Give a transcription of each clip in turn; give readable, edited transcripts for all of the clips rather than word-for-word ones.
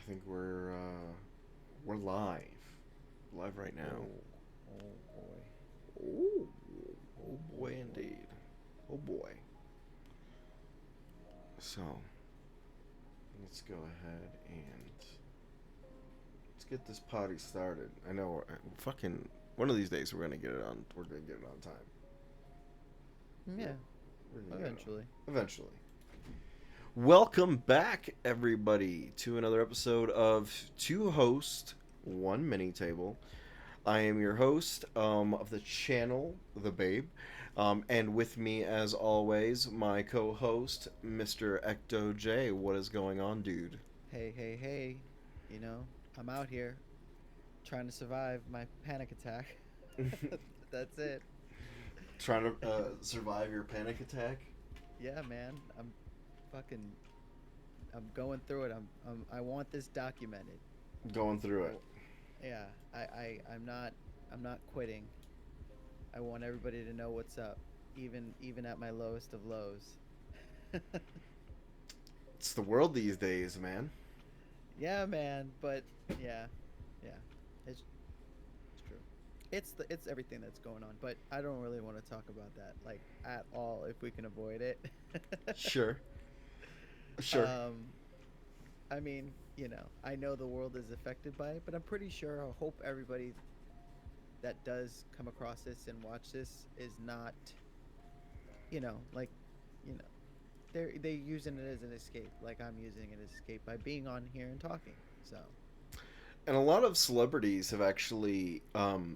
I think we're live right now. Oh boy. Oh, oh boy, Oh indeed. Oh boy. So let's go ahead and let's get this party started. I know, fucking one of these days we're gonna get it on. We're gonna get it on time. boy. We're, Yeah, we're gonna get it eventually. on eventually. Welcome back, everybody, to another episode of Two Host, One Mini Table. I am your host of the channel, The Babe. And with me, as always, my co host, Mr. Ecto J. What is going on, dude? Hey, hey, hey. You know, I'm out here trying to survive my panic attack. That's it. Trying to survive your panic attack? Yeah, man. Fucking I'm going through it. I want this documented. Going through it. Oh, yeah. I'm not quitting. I want everybody to know what's up, even at my lowest of lows. It's the world these days, man. Yeah, man, but yeah. Yeah. It's It's true. It's everything that's going on, but I don't really want to talk about that like at all if we can avoid it. Sure. Sure. um I mean, I know the world is affected by it, but I'm pretty sure I hope everybody that does come across this and watch this is not, like, you know, they using it as an escape, like I'm using it as an escape by being on here and talking. So, And a lot of celebrities have actually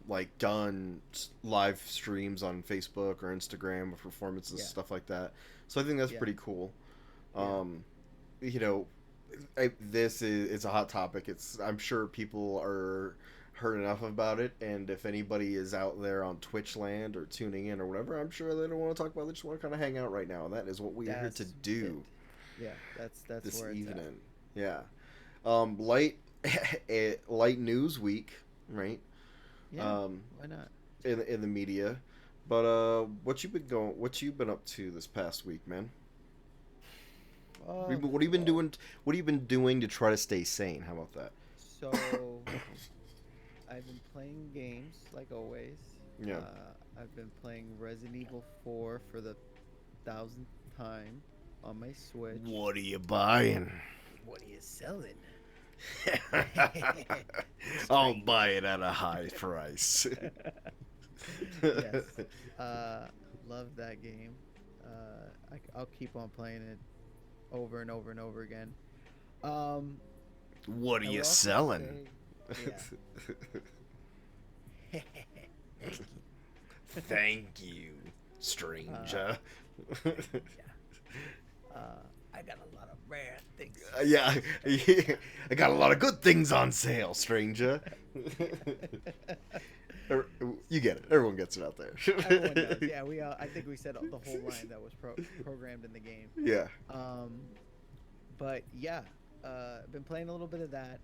like done live streams on Facebook or Instagram of performances, yeah. stuff like that. So I think that's Yeah. pretty cool. Yeah. Um, you know, this is it's a hot topic. It's I'm sure people are heard enough about it, and if anybody is out there on Twitch land or tuning in or whatever, I'm sure they don't want to talk about it. They just want to kind of hang out right now, and that is what we are here to That's it. do Yeah, that's this where it's at. evening. Yeah, light light news week, right? Yeah, Um, why not? in the media. But what you been going? What you been up to this past week, man? Oh, What have you been well, doing? What have you been doing to try to stay sane? How about that? so I've been playing games like always. Yeah. I've been playing Resident Evil 4 for the thousandth time on my Switch. What are you buying? What are you selling? I'll buy Stranger. it at a high price. Yes. Uh, love that game. I'll keep on playing it over and over and over again. Um, What are I you would also selling? say, yeah. Thank you. Thank you, Uh, stranger. yeah. I got a lot of rare things to Yeah, sell. I got a lot of good things on sale, stranger. You get it. Everyone gets it out there. Everyone does. Yeah, we. I think we said the whole line that was programmed in the game. Yeah. Um, but yeah, been playing a little bit of that.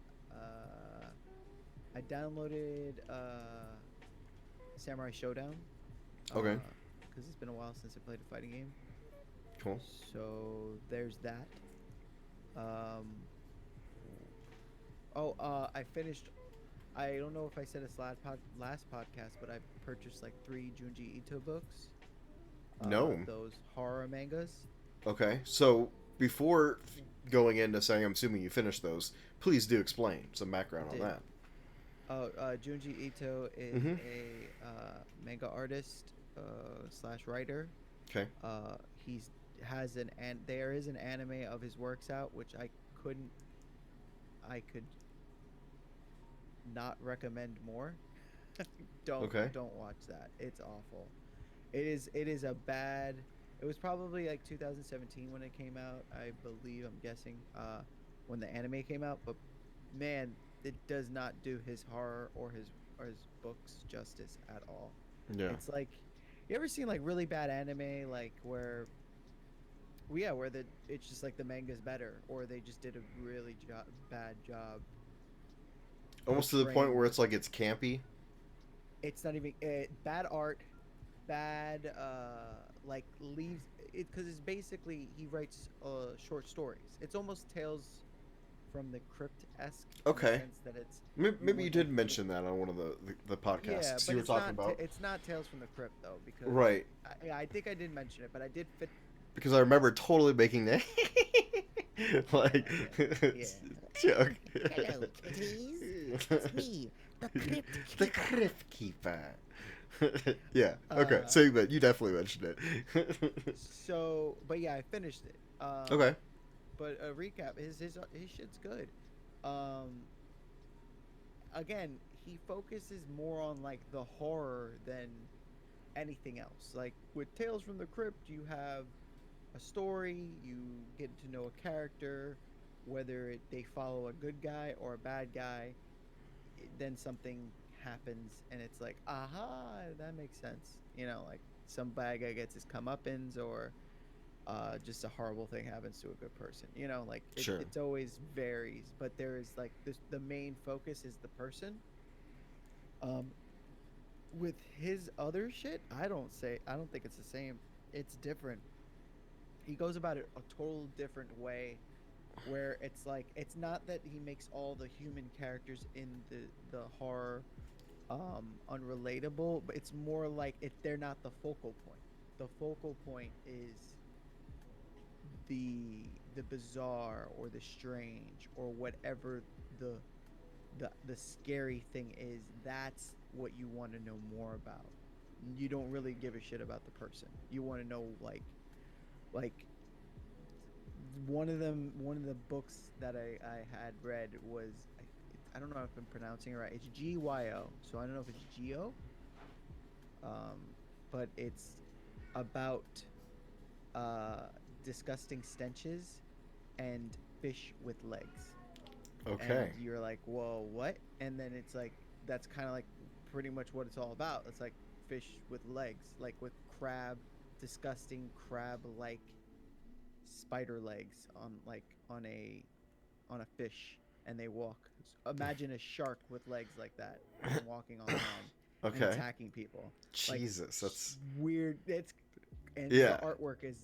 I downloaded Samurai Showdown Okay. because it's been a while since I played a fighting game. Cool. So there's that. Um, I finished. I don't know if I said this last podcast, but I purchased like 3 Junji Ito books. No. Those horror mangas. Okay. So before going into saying, I'm assuming you finished those. Please do explain some I background on did. that. Oh, Junji Ito is Mm-hmm. a manga artist slash writer. Okay. He's has an and there is an anime of his works out, which couldn't I could not recommend more. don't Okay. don't watch that. It's awful. It is a bad. It was probably like 2017 when it came out. I believe I'm guessing when the anime came out, but man, it does not do his horror or his books justice at all. Yeah. It's like you ever seen like really bad anime like where well, yeah, where it's just like the manga's better or they just did a really bad job Almost to the point portraying. where it's like it's campy. It's not even bad art, bad like leaves it because it's basically he writes short stories. It's almost tales from the Crypt-esque in the Okay. sense that it's you Maybe you went did into mention that on one of the yeah, podcasts but you were talking about. it's not Tales from the Crypt though because Right. I think I did mention it, but I did fit. Because I remember totally making that like Yeah, yeah, joke. Hello, kitties. It's me, the Crypt The Keeper. Crypt Keeper. Yeah. Okay. uh, So you definitely mentioned it. so but yeah, I finished it. Okay. But a recap, his shit's good. Um, again, he focuses more on like the horror than anything else. Like with Tales from the Crypt, you have a story, you get to know a character, whether they follow a good guy or a bad guy, then something happens and it's like, aha, that makes sense. You know, like some bad guy gets his comeuppance or just a horrible thing happens to a good person. You know, like Sure. it's always varies, but there is like this, the main focus is the person. Um, with his other shit, I don't think it's the same. It's different. He goes about it a total different way where it's like it's not that he makes all the human characters in the horror unrelatable, but it's more like they're not the focal point. The focal point is the bizarre or the strange or whatever the the scary thing is. That's what you want to know more about. You don't really give a shit about the person. You want to know like one of the books that I had read was I don't know if I'm pronouncing it right. It's GYO, so I don't know if it's Geo, um, but it's about uh, disgusting stenches and fish with legs, and Okay. you're like, whoa, what? And then it's like that's kind of like pretty much what it's all about. It's like fish with legs, like with disgusting crab like spider legs on like on a fish and they walk. Imagine a shark with legs like that and walking on land and Okay. attacking people. Like Jesus, that's weird. It's and the yeah. artwork is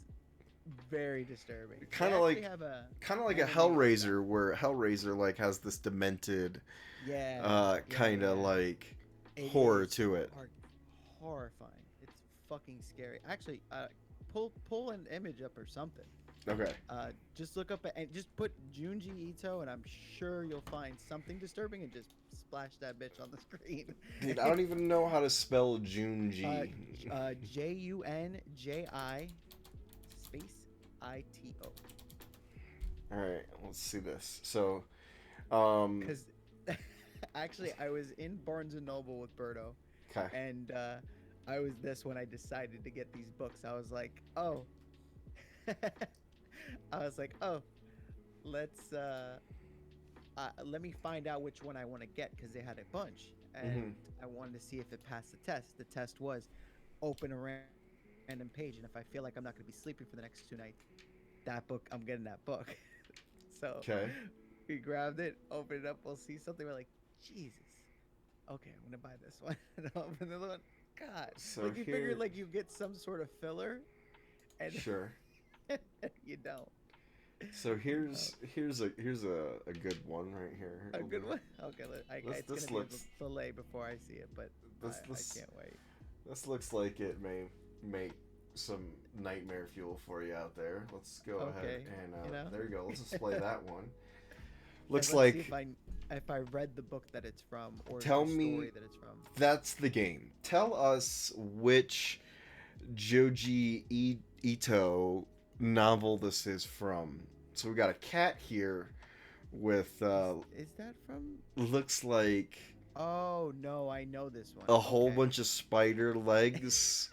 very disturbing. They Kind of actually like have a kind of like a animated style. Hellraiser where Hellraiser like has this demented Yeah, kind of yeah. like It horror is to it. horrifying. It's fucking scary. Actually, pull an image up or something. Okay. Just look up and just put Junji Ito, and I'm sure you'll find something disturbing, and just splash that bitch on the screen. Dude, I don't even know how to spell Junji. Junji space ITO. All right, let's see this. So, um, Because actually, I was in Barnes and Noble with Berto, okay. and I was this when I decided to get these books. I was like, oh. I was like, oh, let's let me find out which one I want to get because they had a bunch, and I wanted to see if it passed the test. The test was open a random page, and if I feel like I'm not going to be sleeping for the next 2 nights, that book, I'm getting that book. So Okay. we grabbed it, opened it up, we'll see something. We're like, Jesus, okay, I'm gonna buy this one. And open the other one. God, So like you here- figured like you get some sort of filler, and Sure. you don't. So here's a good one right here. A good one. Okay, it's This gonna looks- be a delay before I see it, but This I can't wait. this looks like it may make some nightmare fuel for you out there. Let's go ahead Okay, and you know? there you go. Let's display that one. And Looks let's see like if I read the book that it's from or Tell the me- story that it's from. that's the game. Tell us which Joji Ito novel this is from. So we got a cat here with Is that from? looks like Oh no, I know this one. a whole Okay. bunch of spider legs.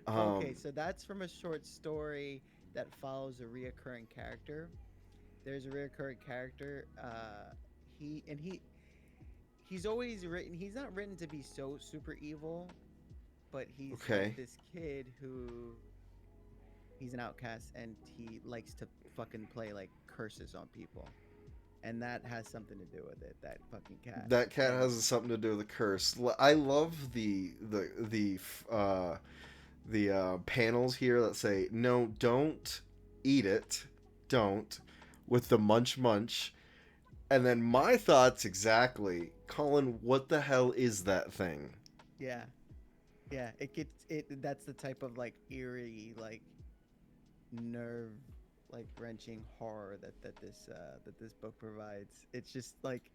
Okay, so that's from a short story that follows a reoccurring character. There's a reoccurring character. He's always written. He's not written to be so super evil, but he's Okay. like this kid who he's an outcast and he likes to fucking play like curses on people, and that has something to do with it. That fucking cat. That cat And- has something to do with the curse. I love the panels here that say no, don't eat it, don't, with the munch munch. And then my thoughts exactly, Colin, what the hell is that thing? Yeah, yeah. It gets it. That's the type of like eerie, like nerve, like wrenching horror that this book provides. It's just like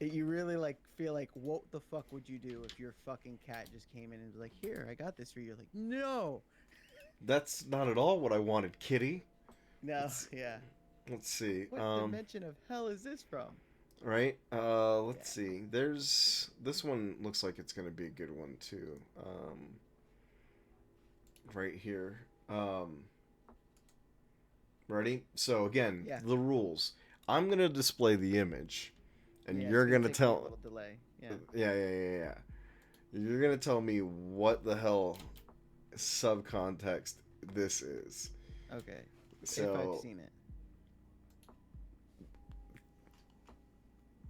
you really like feel like what the fuck would you do if your fucking cat just came in and was like, here, I got this for you. You're like, no, That's not at all what I wanted, kitty. no, Let's, yeah. let's see. What dimension of hell is this from? Right? Let's see. There's this one looks like it's gonna be a good one too. Right here. Ready? So again, Yeah. the rules. I'm gonna display the image, and Yeah, you're it's gonna take me a tell. little delay. Yeah. Yeah. You're gonna tell me what the hell subcontext this is. Okay. If So, I've seen it.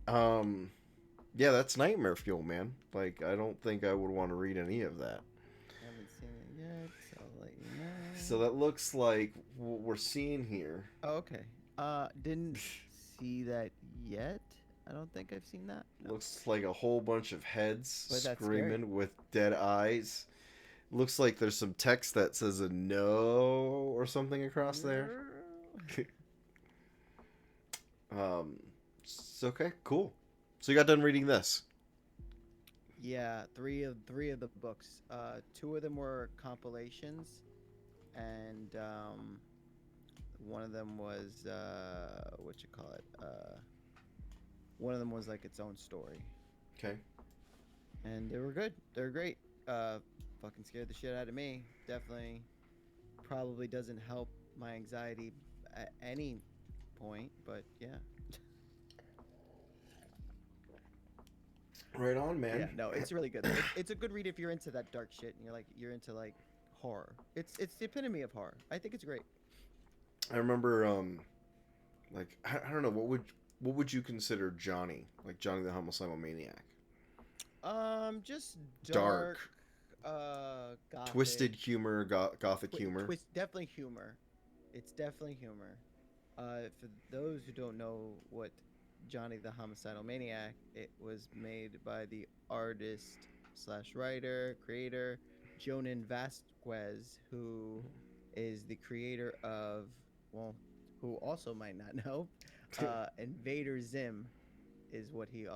yeah, that's nightmare fuel, man. Like, I don't think I would want to read any of that. I haven't seen it yet, so I'll let you know. So that looks like what we're seeing here. Oh, okay. Didn't see that yet. I don't think I've seen that. No. Looks like a whole bunch of heads But that's screaming with dead eyes. Looks like there's some text that says a no or something across there. It's okay, cool. So you got done reading this. Yeah, three of the books. Two of them were compilations, and one of them was what you call it? One of them was like its own story, Okay. and they were good. They're great. Fucking scared the shit out of me. Definitely, probably doesn't help my anxiety at any point, but yeah. Right on, man. Yeah, no, it's really good. It's a good read if you're into that dark shit and you're into like horror. It's the epitome of horror. I think it's great. I remember, like I don't know, what would you consider Johnny? Like Johnny the Homicidal Maniac? Just dark, gothic, Twisted humor, gothic humor. definitely humor. It's definitely humor. For those who don't know what Johnny the Homicidal Maniac, it was made by the artist slash writer, creator, Jonan Vasquez, who is the creator of, well, who also might not know, Invader Zim is what he's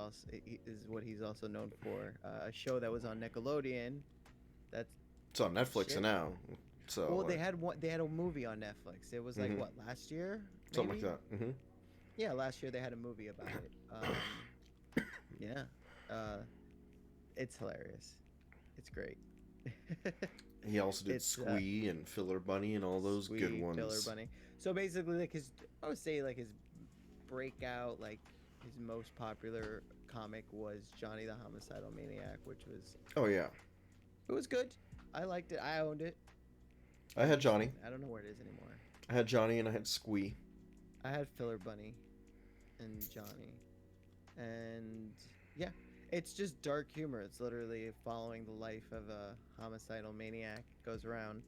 also known for. A show that was on Nickelodeon. That's It's on Netflix Shit. now. So well, they had a movie on Netflix. It was like Mhm. what, last year? something maybe? like that. Mm-hmm. Yeah, last year they had a movie about it. Yeah, it's hilarious. It's great. He also did It's, Squee and Filler Bunny and all those good Sweet ones. Filler Bunny. So basically, like I would say like his breakout, like his most popular comic was Johnny the Homicidal Maniac, which was Oh yeah, it was good. I liked it. I owned it. I had Johnny. I don't know where it is anymore. I had Johnny and I had Squee. I had Filler Bunny and Johnny. And yeah, it's just dark humor. It's literally following the life of a homicidal maniac. Goes around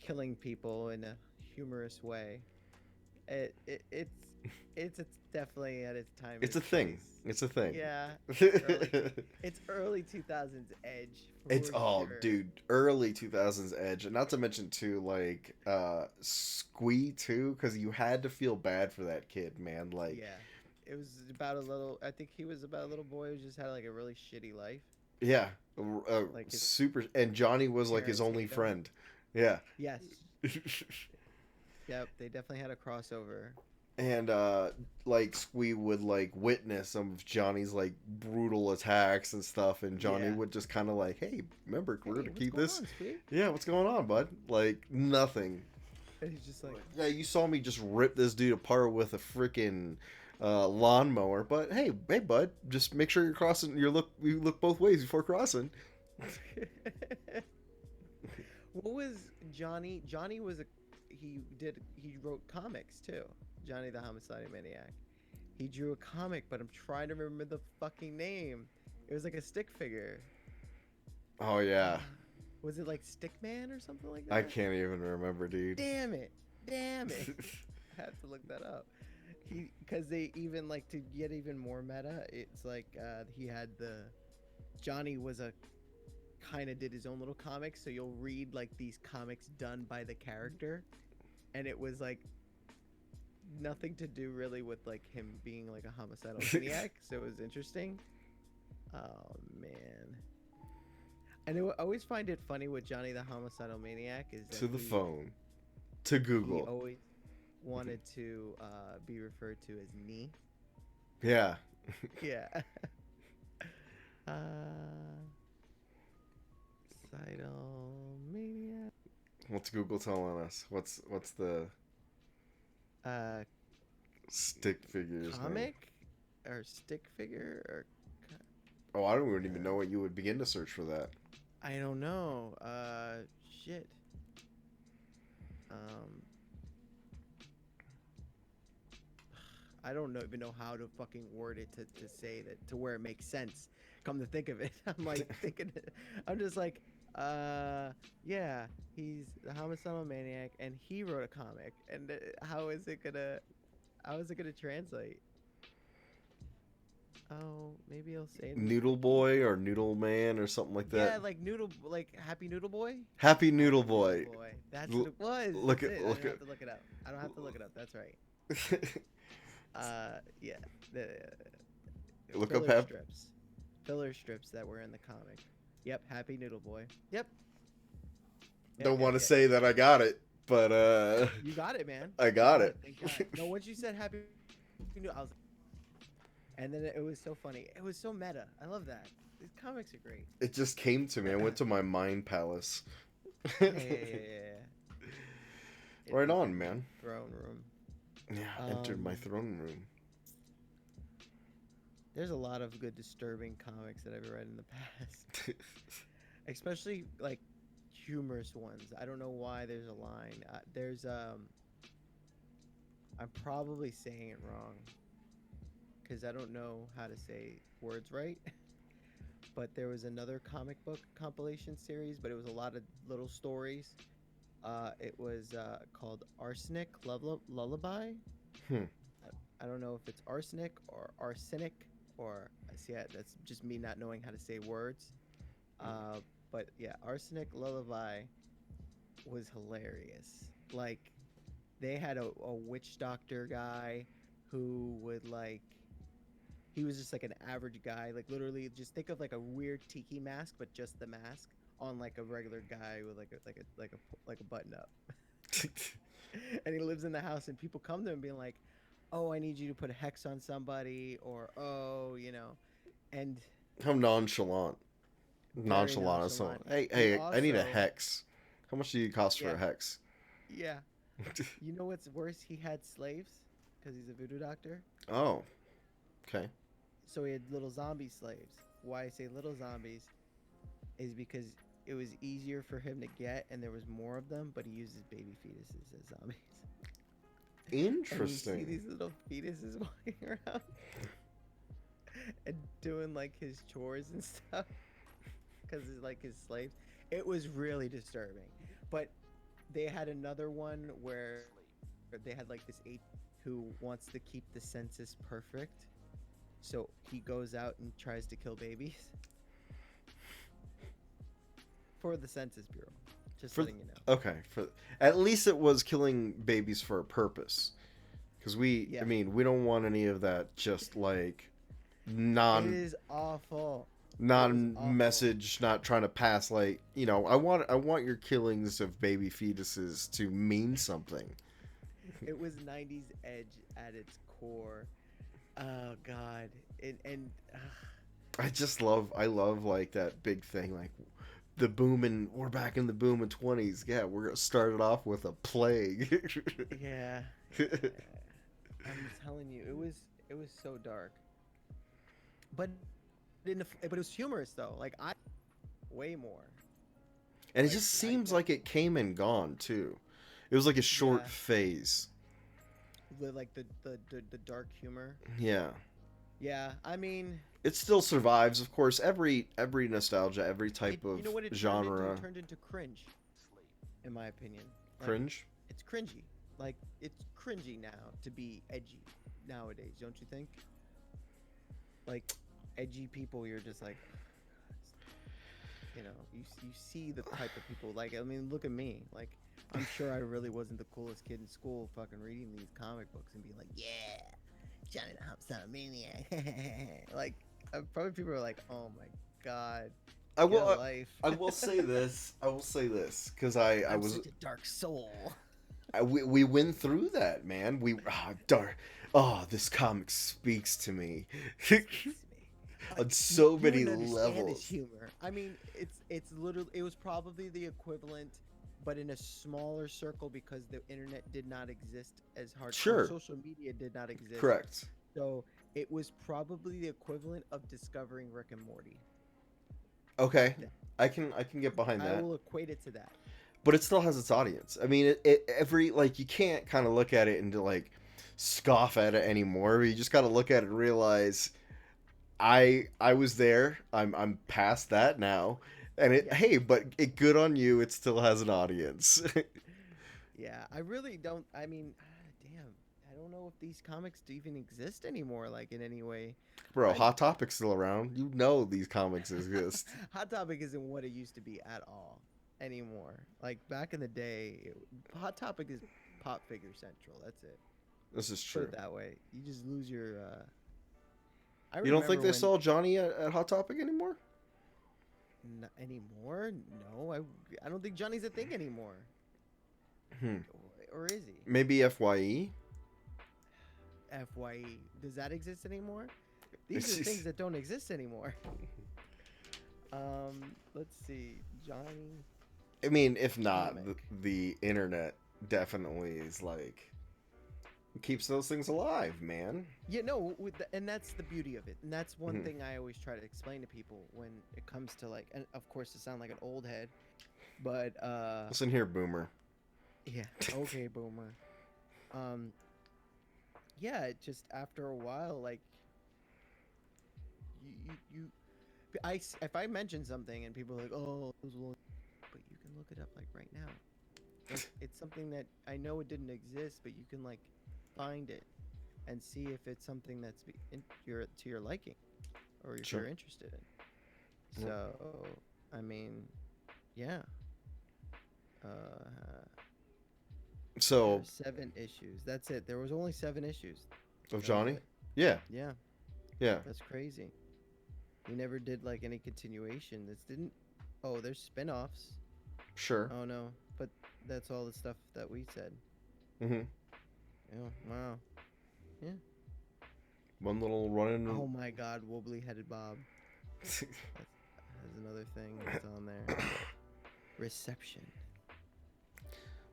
killing people in a humorous way. It's definitely at its time. It's a thing. It's a thing. Yeah. It's early 2000s edge. It's for sure. dude, early 2000s edge, and not to mention too like Squee too, because you had to feel bad for that kid, man. Like Yeah. It was about a little. I think he was about a little boy who just had like a really shitty life. yeah, Like his super. And Johnny was like his parents only hate him. friend. Yeah. Yes. Yep. They definitely had a crossover. And like Squee would like witness some of Johnny's like brutal attacks and stuff, and Johnny Yeah. would just kind of like, hey, remember we're Hey, gonna what's keep going this. on, Squee? Yeah, what's going on, bud? Like nothing. And he's just like, Yeah, you saw me just rip this dude apart with a freaking lawnmower, but hey, bud, just make sure you're crossing. You look both ways before crossing. what was Johnny? Johnny was he wrote comics too. Johnny the Homicidal Maniac. He drew a comic, but I'm trying to remember the fucking name. It was like a stick figure. Oh yeah, Was it like Stickman or something like that? I can't even remember, dude. Damn it! Damn it! I have to look that up. because they even like to get even more meta. It's like he had Johnny was a kind of did his own little comics, so you'll read like these comics done by the character, and it was like nothing to do really with like him being like a homicidal maniac. So it was interesting. Oh man. And I always find it funny with Johnny the Homicidal Maniac is that To the he, phone. To he Google. always wanted to be referred to as Nee. Yeah. Yeah. uh, Homicidal Maniac. What's Google telling us? What's the Uh, stick figure's name? comic or stick figure or Oh, I don't even know what you would begin to search for that. I don't know. Shit. I don't even know how to fucking word it to say that to where it makes sense. Come to think of it, I'm like thinking, I'm just like, yeah, he's the homicidal maniac, and he wrote a comic, and how is it gonna translate? Oh, maybe I'll say it. Noodle Boy or Noodle Man or something like that. Yeah, like Noodle, like Happy Noodle Boy. Happy Noodle Boy. Boy, that's L- what it was. look That's at- it. look I don't at- have to look it up. I don't have to look it up. That's right. Yeah, the Look up filler filler strips that were in the comic. Yep, Happy Noodle Boy. Yep. Don't want to say that I got it, but You got it, man. I got it. Thank God. No, once you said Happy Noodle, I was. And then it was so funny. It was so meta. I love that. These comics are great. It just came to me. I went to my mind palace. Yeah. Right on, man. Throne room. Yeah, entered my throne room. There's a lot of good disturbing comics that I've read in the past, especially like humorous ones. I don't know why there's a line. There's I'm probably saying it wrong because I don't know how to say words right. But there was another comic book compilation series, but it was a lot of little stories. It was called Arsenic Lullaby. I don't know if it's arsenic or arsenic or see, that's just me not knowing how to say words. But yeah, Arsenic Lullaby was hilarious. Like they had a witch doctor guy who would like he was just like an average guy, like literally just think of like a weird tiki mask but just the mask on like a regular guy with like a button up. And he lives in the house and people come to him being like, oh, I need you to put a hex on somebody, or oh, and How nonchalant. very Nonchalant as someone. nonchalant. Hey, He I need a also- hex. How much do you cost for a Yeah. hex? Yeah. You know what's worse? He had slaves because he's a voodoo doctor. Oh, okay. So he had little zombie slaves. Why I say little zombies is because it was easier for him to get, and there was more of them. But he uses baby fetuses as zombies. And you see Interesting. these little fetuses walking around and doing like his chores and stuff because it's like his slaves. It was really disturbing. But they had another one where they had like this ape who wants to keep the census perfect. So he goes out and tries to kill babies for the Census Bureau. Just For letting you know. Okay, at least it was killing babies for a purpose. Because Yeah. I mean, we don't want any of that just like It non is awful. message, not trying to pass like, I want your killings of baby fetuses to mean something. It was 90s edge at its core. Oh God. I love like that big thing, like we're back in the booming 20s. Yeah, we're gonna start it off with a plague. Yeah. I'm telling you, it was so dark. But but it was humorous though. Like way more. And it Like, just I seems get- like it came and gone too. It was like a short Yeah. phase. Like the dark humor. Yeah. Yeah, I mean, It still survives, of course. Every nostalgia, every type you of know what it genre. turned into cringe, in my opinion. Like, Cringe. It's cringy. Like it's cringy now to be edgy. nowadays, don't you think? Like edgy people, you're just like, you see the type of people. Like, I mean, look at me. Like, I'm sure I really wasn't the coolest kid in school, fucking reading these comic books and being like, yeah, Johnny the Homicide Maniac. Like, probably people are like, oh my god, I get a will. life. I will say this. I will say this because I I'm was. such a dark soul. We went through that, man. Dark. Oh, this comic speaks to me on so You many wouldn't understand his levels. humor. I mean, it's literally, it was probably the equivalent, but in a smaller circle because the internet did not exist as hard. Sure. Social media did not exist. Correct. So it was probably the equivalent of discovering Rick and Morty. Okay, I can get behind I that. will equate it to that. But it still has its audience. I mean, every like you can't kind of look at it and like scoff at it anymore. You just got to look at it and realize I was there. I'm past that now. And Yeah. hey, but good on you. It still has an audience. Yeah, I really don't. I mean, damn, I don't know if these comics do even exist anymore, like in any way. Bro, I- Hot Topic's still around. You know these comics exist. Hot Topic isn't what it used to be at all anymore. Like back in the day, Hot Topic is Pop Figure Central. That's it. This is Put true. it that way. You just lose your. I You don't think remember they when- sell Johnny at Hot Topic anymore? Anymore? No, I don't think Johnny's a thing anymore. Or is he? Maybe FYE. Fye. Does that exist anymore? These are things that don't exist anymore. Let's see, Johnny. I mean, if not, Comic. the internet definitely is like keeps those things alive, man. Yeah, no, and that's the beauty of it, and that's one Mhm. thing I always try to explain to people when it comes to like, and of course, to sound like an old head, but Listen here, Boomer. yeah, okay, boomer. Yeah, it just after a while, like, if I mention something and people are like, oh, it was a long, but you can look it up like right now. Like, it's something that I know it didn't exist, but you can like find it and see if it's something that's to your liking or if Sure. you're interested in. Yeah. So, I mean, yeah. So There are 7 issues. That's it. There was only 7 issues. of That was Johnny, it. yeah, Yeah, yeah. that's crazy. He never did like any continuation. This didn't. Oh, there's spin-offs. Sure. Oh no, but that's all the stuff that we said. Mm-hmm. Oh wow. One little running. Oh my God, wobbly-headed Bob. That's another thing that's on there. Reception.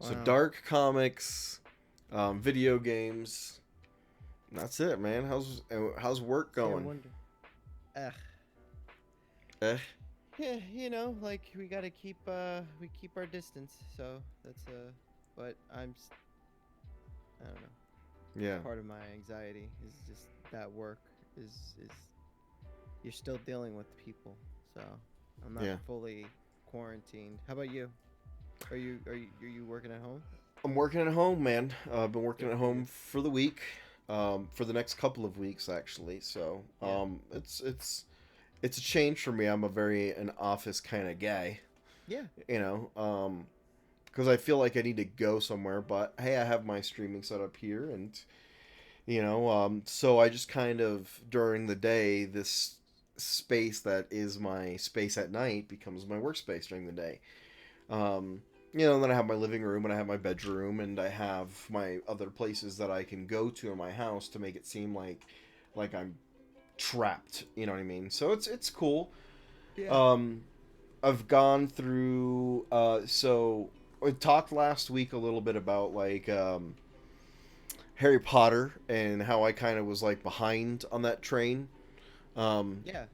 So Wow. dark comics, video games. That's it, man. How's work Yeah, I going? wonder. Ugh. Eh. Yeah, like we gotta keep we keep our distance. So that's but I don't know. Yeah. Part of my anxiety is just that work is you're still dealing with people. So I'm not Yeah. fully quarantined. How about you? Are you working at home? I'm working at home, man. I've been working at home for the week, for the next couple of weeks actually. So Yeah. it's a change for me. I'm an office kind of guy, Yeah. because I feel like I need to go somewhere. But hey, I have my streaming set up here, and so I just kind of during the day this space that is my space at night becomes my workspace during the day. Then I have my living room and I have my bedroom and I have my other places that I can go to in my house to make it seem like I'm trapped. You know what I mean? So it's cool. Yeah. I've gone through. So we talked last week a little bit about Harry Potter and how I kind of was like behind on that train. Yeah.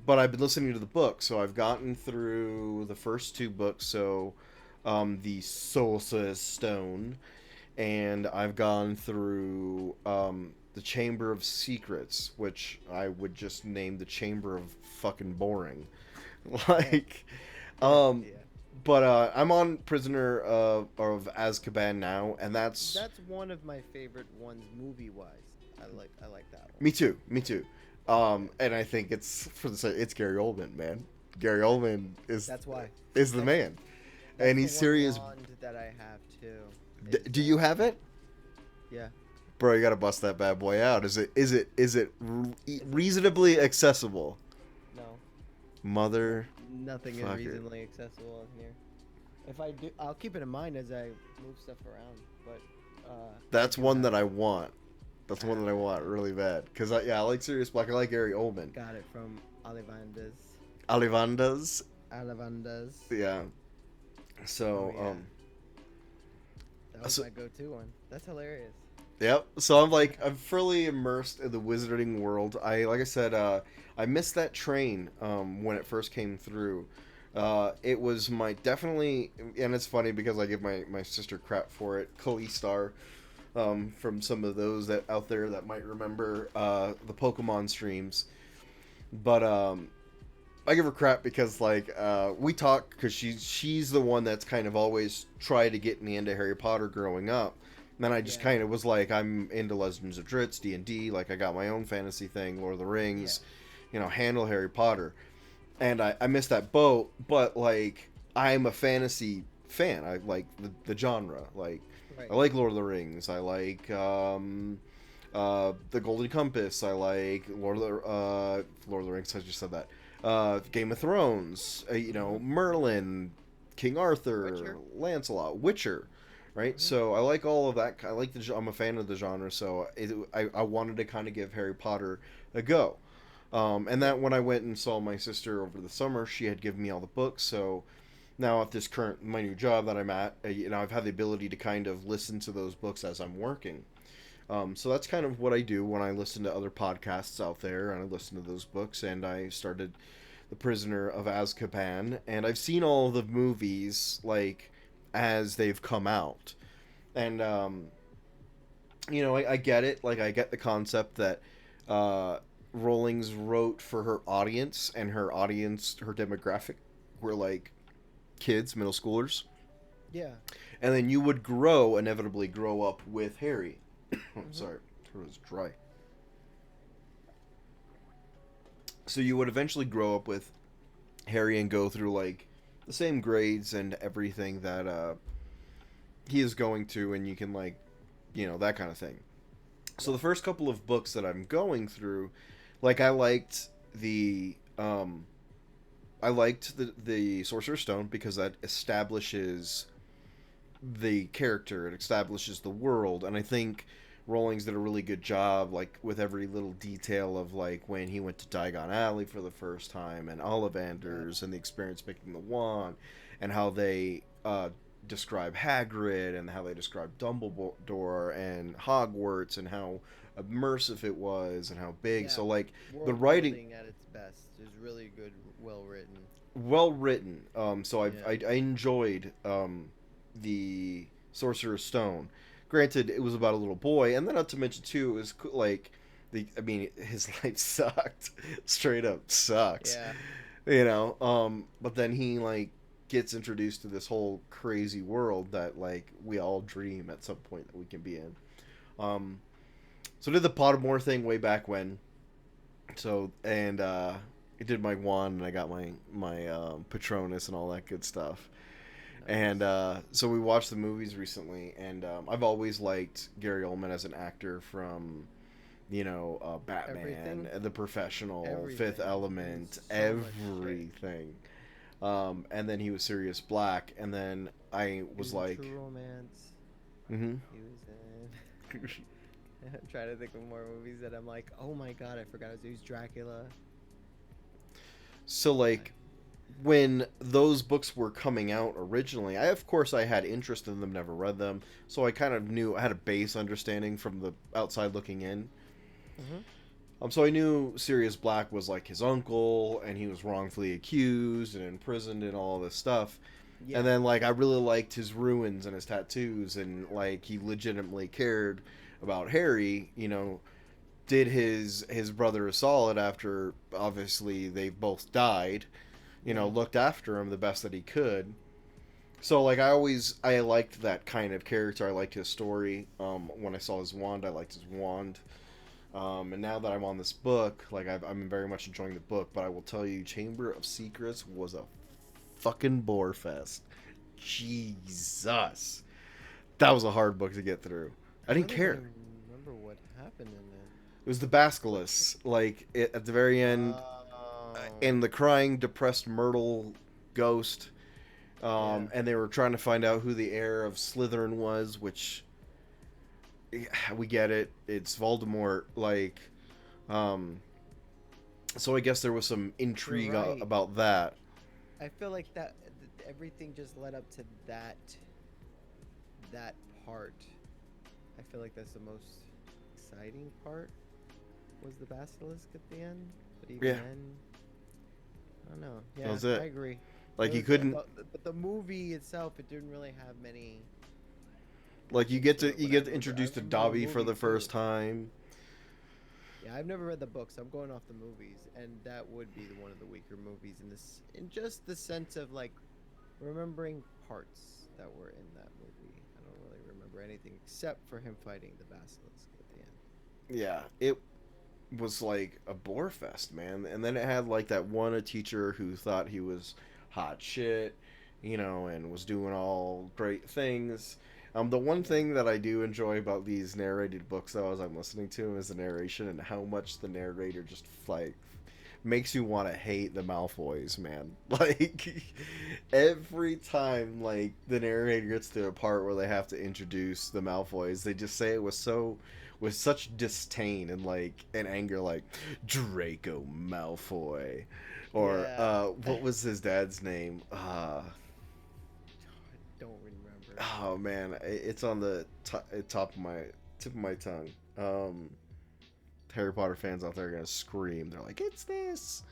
But I've been listening to the book, so I've gotten through the first 2 books. So, the Sorcerer's Stone, and I've gone through the Chamber of Secrets, which I would just name the Chamber of fucking boring. Like, Yeah. but I'm on Prisoner of Azkaban now, and that's That's one of my favorite ones movie-wise. I like that one. Me too. Me too. And I think it's it's Gary Oldman, man. Gary Oldman That's why. is the That's- man, That's and the he's one serious. wand that I have too. Do you have it? Yeah. Bro, you gotta bust that bad boy out. Is it reasonably accessible? No. Mother. Nothing is Fucker. reasonably accessible in here. If I do, I'll keep it in mind as I move stuff around. But That's I do one have that I it. want. That's one that I want really bad. Cause I like Sirius Black. I like Gary Oldman. Got it from Alivandas. Alivandas. Yeah. So Oh, yeah. That was So- my go-to one. That's hilarious. Yep. So I'm fully immersed in the wizarding world. Like I said, I missed that train when it first came through. It was my definitely, and it's funny because I give my sister crap for it. Kalistar, from some of those that out there that might remember the Pokemon streams, but I give her crap because we talk because she's the one that's kind of always tried to get me into Harry Potter growing up. And then I just Yeah. kind of was like, I'm into Legends of Dritz, D&D, like I got my own fantasy thing, Lord of the Rings, handle Harry Potter. And I missed that boat, but like I'm a fantasy fan. I like the genre. Like Right. I like Lord of the Rings. I like the Golden Compass. I like Lord of the Rings. I just said that. Game of Thrones. Merlin, King Arthur, Witcher. Lancelot, Witcher. Right. So I like all of that. I like I'm a fan of the genre. So I wanted to kind of give Harry Potter a go. And that when I went and saw my sister over the summer, she had given me all the books. So now at my new job that I'm at, I've had the ability to kind of listen to those books as I'm working. So that's kind of what I do when I listen to other podcasts out there, and I listen to those books. And I started The Prisoner of Azkaban, and I've seen all of the movies as they've come out, and I get it. Like I get the concept that Rowling's wrote for her audience, and her demographic were like kids, middle schoolers, Yeah. and then you would inevitably grow up with Harry. Sorry, it was dry. So you would eventually grow up with Harry and go through the same grades and everything that he is going to, and you can that kind of thing. So the first couple of books that I'm going through, I liked the Sorcerer's Stone because that establishes the character, it establishes the world, and I think Rowling's did a really good job, with every little detail of when he went to Diagon Alley for the first time, and Ollivanders, and the experience picking the wand, and how they describe Hagrid, and how they describe Dumbledore and Hogwarts, and how immersive it was, and how big. Yeah. So the World writing building at its best is really good, well written. well written. So Yeah. I enjoyed the Sorcerer's Stone. Granted, it was about a little boy, and then not to mention too, it was his life sucked, straight up sucks. Yeah. But then he gets introduced to this whole crazy world that we all dream at some point that we can be in. So I did the Pottermore thing way back when. So and I did my wand, and I got my Patronus and all that good stuff. And so we watched the movies recently, and I've always liked Gary Oldman as an actor from, Batman, Everything. The Professional, Everything. Fifth Element, So much shit. everything. And then he was Sirius Black, and then I He was in like, True Romance. mm-hmm. He was in. I'm trying to think of more movies that I'm like, oh my god, I forgot he was Dracula. So when those books were coming out originally, I had interest in them, never read them, so I kind of knew I had a base understanding from the outside looking in. So I knew Sirius Black was his uncle, and he was wrongfully accused and imprisoned and all this stuff. Yeah. And then I really liked his ruins and his tattoos, and he legitimately cared about Harry. Did his brother a solid after obviously they both died. Looked after him the best that he could. So I liked that kind of character. I liked his story. When I saw his wand, I liked his wand. And now that I'm on this book, like I'm very much enjoying the book. But I will tell you, Chamber of Secrets was a fucking bore fest. Jesus, that was a hard book to get through. I didn't don't care. even remember what happened in It was the Basilisk, like at the very it. end, Oh. and the crying, depressed Myrtle ghost. Yeah. And they were trying to find out who the heir of Slytherin was, which we get it. It's Voldemort. Like, so I guess there was some intrigue right. about that. I feel like everything just led up to that part. I feel like that's the most exciting part. Was the basilisk at the end? But even Yeah. then, I don't know. Yeah, That was it. I agree. Like It you was- couldn't, but the movie itself, it didn't really have many. like you get to introduce to remember the Dobby for movie, the first too. time. Yeah, I've never read the books. I'm going off the movies, and that would be one of the weaker movies in just the sense of like remembering parts that were in that movie. I don't really remember anything except for him fighting the basilisk at the end. Yeah, it was like a bore fest, man. And then it had like that one teacher who thought he was hot shit, and was doing all great things. The one thing that I do enjoy about these narrated books, though, as I'm listening to them, is the narration and how much the narrator just like makes you want to hate the Malfoys, man. Like every time, like the narrator gets to a part where they have to introduce the Malfoys, they just say it with such disdain and like and anger, like Draco Malfoy, or Yeah. what was his dad's name? I don't remember. Oh man, it's on the top of my tip of my tongue. Harry Potter fans out there are gonna scream. They're like, "It's this."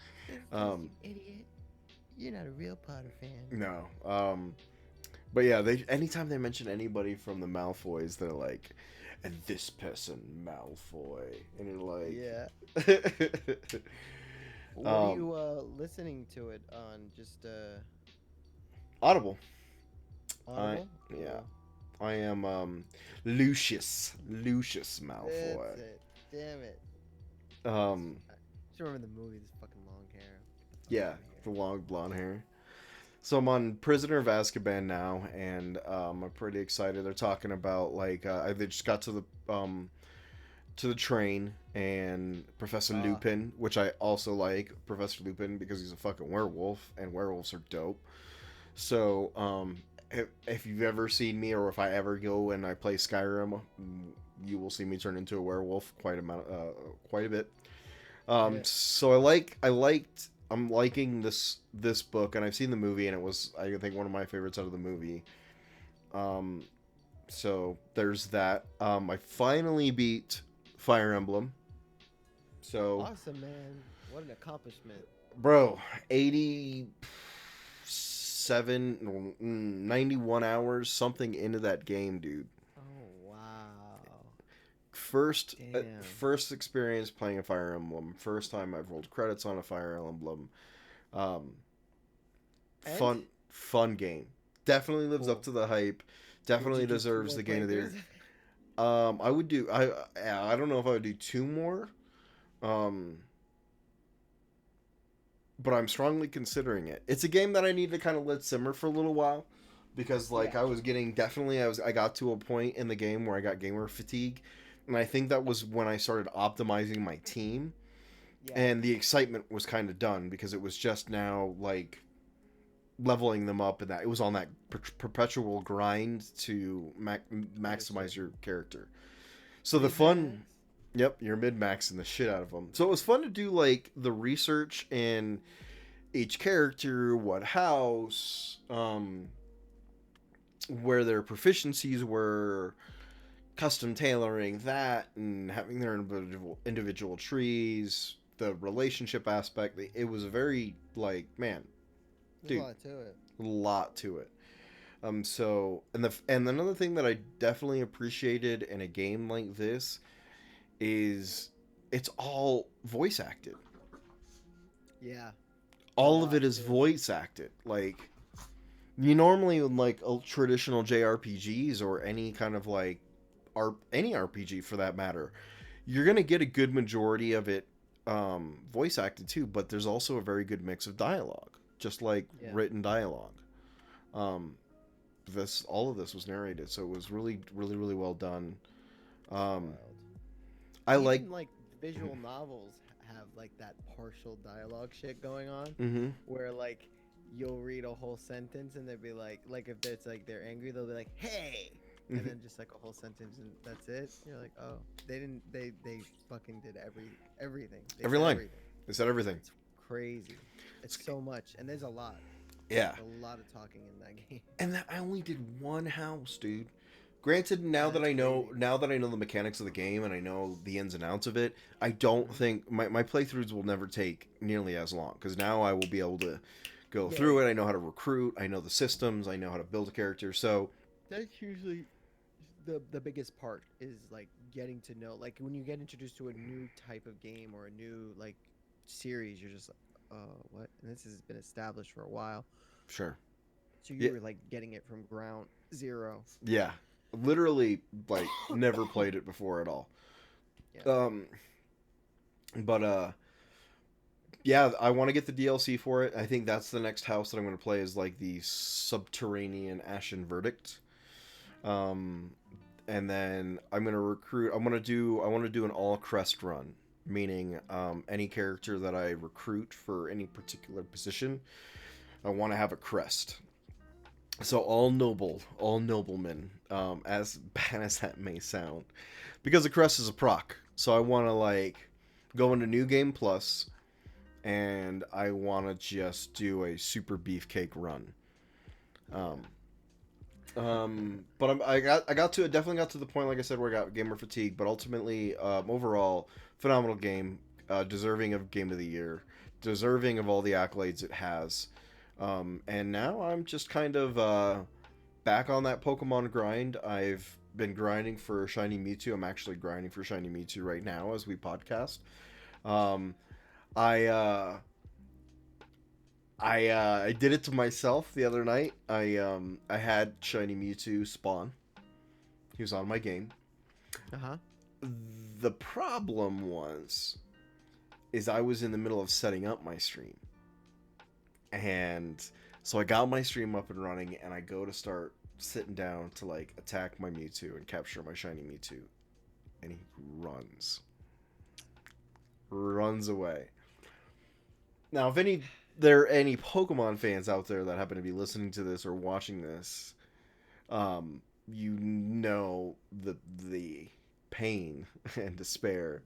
Idiot. You're not a real Potter fan. No. But yeah, they anytime they mention anybody from the Malfoys, they're like, "And this person, Malfoy," and you're like, Yeah. What are Um, you listening to it on? Just Audible. Audible? Yeah. I am Lucius Malfoy. That's it. Damn it. Um, Just remember the movie. This fucking long hair. yeah, the long blonde hair. So I'm on Prisoner of Azkaban now, and I'm pretty excited. They're talking about like they just got to the train, and Professor Ah. Lupin, which I also like Professor Lupin because he's a fucking werewolf, and werewolves are dope. So if you've ever seen me, or if I ever go and I play Skyrim, you will see me turn into a werewolf quite a bit. Yeah. So I'm liking this book, and I've seen the movie, and it was, I think, one of my favorites out of the movie. So there's that. I finally beat Fire Emblem. So, Awesome, man. What an accomplishment. bro, 87, 91 hours, something into that game, dude. Oh, wow. First Damn. first experience playing a Fire Emblem. First time I've rolled credits on a Fire Emblem. And? Fun game. Definitely lives Cool. up to the hype. Definitely Would you do deserves 2 the more game of the year. playthroughs? I would do. I don't know if I would do 2 more. But I'm strongly considering it. It's a game that I need to kind of let simmer for a little while, because like Yeah. I got to a point in the game where I got gamer fatigue, and I think that was when I started optimizing my team, Yeah. and the excitement was kind of done because it was just now like leveling them up, and that it was on that perpetual grind to maximize your character. So the fun. Yep, you're mid-maxing the shit out of them. So it was fun to do like the research in each character, what house, where their proficiencies were, custom tailoring that, and having their individual trees, the relationship aspect. It was a very like, man, There's dude, a lot to it. a lot to it. So and another thing that I definitely appreciated in a game like this is it's all voice acted. Yeah. All A of it lot, is too. voice acted. Like you normally in like a traditional JRPGs or any kind of like any RPG for that matter, you're gonna get a good majority of it voice acted too, but there's also a very good mix of dialogue, just like Yeah. written dialogue. Um, this all of this was narrated, so it was really, really, really well done. Um, Wild. I like. Even like visual novels have like that partial dialogue shit going on, Mm-hmm. where like you'll read a whole sentence and they'll be like if it's like they're angry, they'll be like, "Hey," and then just like a whole sentence and that's it. You're like, oh, they fucking did everything. They Every said line. everything. They said everything. It's crazy. It's so much, and there's a lot. Yeah. A lot of talking in that game. And that I only did one house, dude. Granted, now Yeah, that that's I know crazy. now that I know the mechanics of the game and I know the ins and outs of it, I don't think my playthroughs will never take nearly as long because now I will be able to go Yeah. through it. I know how to recruit. I know the systems. I know how to build a character. So That's usually the biggest part is like getting to know, like when you get introduced to a new type of game or a new like series, you're just like, oh, what? And this has been established for a while, sure, so Yeah. you were like getting it from ground zero. yeah, literally like never played it before at all. Yeah. But yeah, I want to get the DLC for it. I think that's the next house that I'm going to play is like the Subterranean Ashen Verdict. And then I'm going to recruit. I want to do an all crest run, meaning any character that I recruit for any particular position, I want to have a crest. So all noblemen, as bad as that may sound, because the crest is a proc. So I want to like go into New Game Plus and I want to just do a super beefcake run. But I definitely got to the point, like I said, where I got gamer fatigue. But ultimately, overall, phenomenal game, deserving of Game of the Year, deserving of all the accolades it has. And now I'm just kind of back on that Pokemon grind. I've been grinding for Shiny Mewtwo. I'm actually grinding for Shiny Mewtwo right now as we podcast. Um, I I did it to myself the other night. I had Shiny Mewtwo spawn. He was on my game. Uh-huh. The problem is I was in the middle of setting up my stream. And so I got my stream up and running and I go to start sitting down to like attack my Mewtwo and capture my Shiny Mewtwo. And he runs away. Now, if there are any Pokemon fans out there that happen to be listening to this or watching this, you know the pain and despair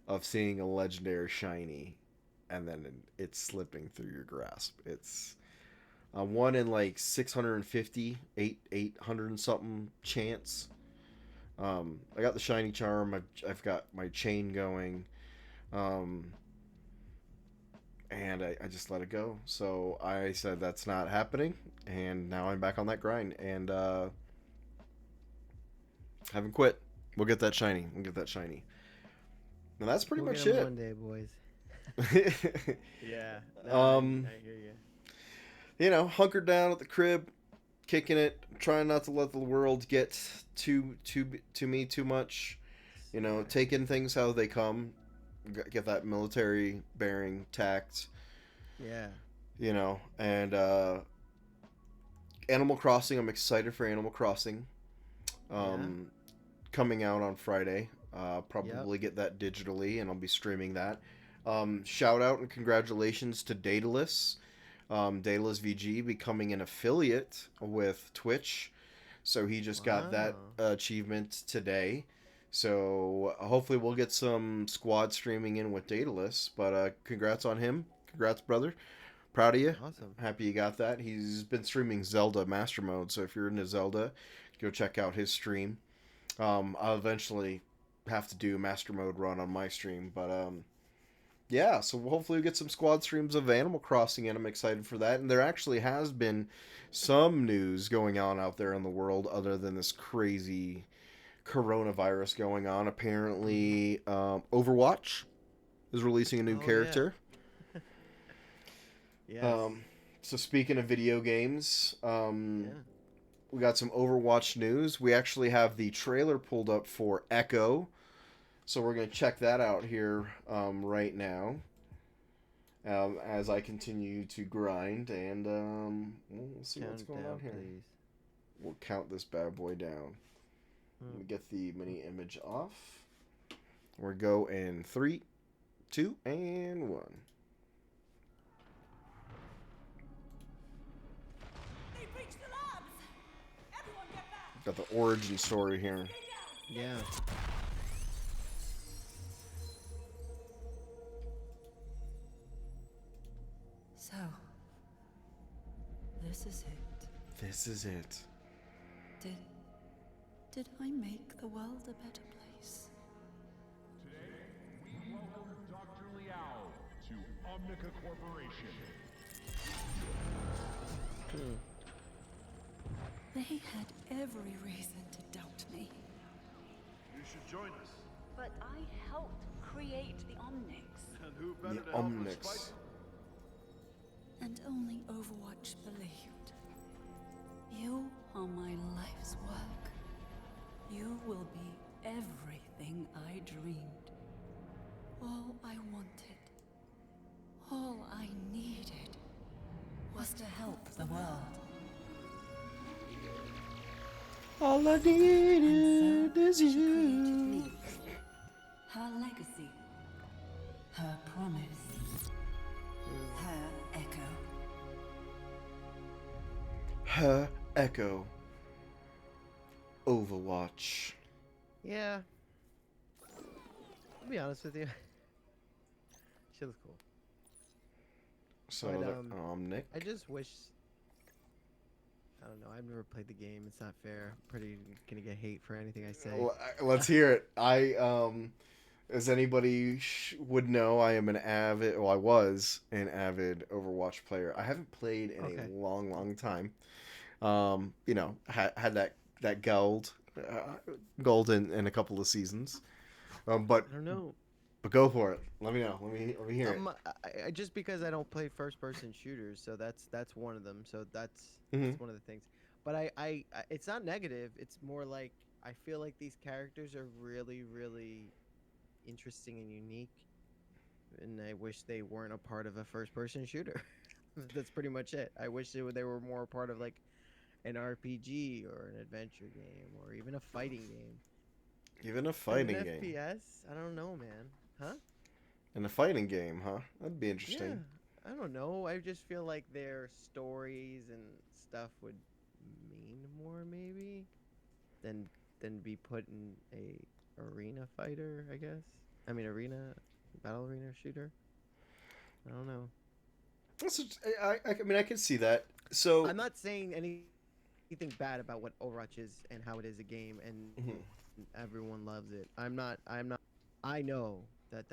of seeing a legendary shiny and then it's slipping through your grasp. It's a 1 in like 650, 800 and something chance. I got the shiny charm. I've got my chain going. And I just let it go. So I said that's not happening, and now I'm back on that grind, and haven't quit. We'll get that shiny. And that's pretty We'll much get 'em it. one day, boys. Yeah. I hear you. You know, hunkered down at the crib, kicking it, trying not to let the world get to me too much. You know, taking things how they come. Get that military bearing tact. Yeah. You know, and Animal Crossing. I'm excited for Animal Crossing. Coming out on Friday. Probably get that digitally, and I'll be streaming that. Shout out and congratulations to Daedalus. Daedalus VG becoming an affiliate with Twitch. So he just got that achievement today. So hopefully we'll get some squad streaming in with Daedalus. But congrats on him. Congrats, brother. Proud of you. Awesome. Happy you got that. He's been streaming Zelda Master Mode. So if you're into Zelda, go check out his stream. I'll eventually have to do Master Mode run on my stream. But yeah, so hopefully we get some squad streams of Animal Crossing, and I'm excited for that. And there actually has been some news going on out there in the world other than this crazy coronavirus going on. Apparently, Overwatch is releasing a new character. Yes. So speaking of video games, we got some Overwatch news. We actually have the trailer pulled up for Echo, So we're gonna check that out here right now. As I continue to grind, and we'll see what's Count going down, on here. please. We'll count this bad boy down. Let me Mm. get the mini image off. We're go in 3, 2, and 1. They breached the labs! Everyone get back! Got the origin story here. Yeah. So, this is it. This is it. Did I make the world a better place? Today, we welcome Dr. Liao to Omnica Corporation. They had every reason to doubt me. You should join us. But I helped create the Omnics. And who better The to help us Omnics. fight? And only Overwatch believed. You are my life's work. You will be everything I dreamed. All I wanted, all I needed, was to help the world. All I And needed so is she created you. me. Her legacy. Her promise. Her echo. Her Echo. Overwatch. Yeah. I'll be honest with you. She looks cool. So But, the Omnic. I just wish. I don't know. I've never played the game. It's not fair. I'm pretty gonna get hate for anything I say. Let's hear it. As anybody would know, I am an avid. Well, I was an avid Overwatch player. I haven't played in Okay. a long, long time. Had that gold in a couple of seasons. But I don't know. go for it. Let me know. Let me hear it. I just because I don't play first-person shooters, so that's one of them. So that's Mhm. one of the things. But I it's not negative. It's more like I feel like these characters are really, really interesting and unique, and I wish they weren't a part of a first-person shooter. That's pretty much it. I wish they were more a part of like an RPG or an adventure game or even a fighting game. Even a An fighting game. FPS? I don't know, man. Huh? In a fighting game, huh? That'd be interesting. Yeah, I don't know. I just feel like their stories and stuff would mean more, maybe, than be put in a arena fighter. I guess. I mean, battle arena shooter. I don't know. I mean, I can see that. So I'm not saying anything bad about what Overwatch is and how it is a game, and Mhm. everyone loves it. I'm not. I know that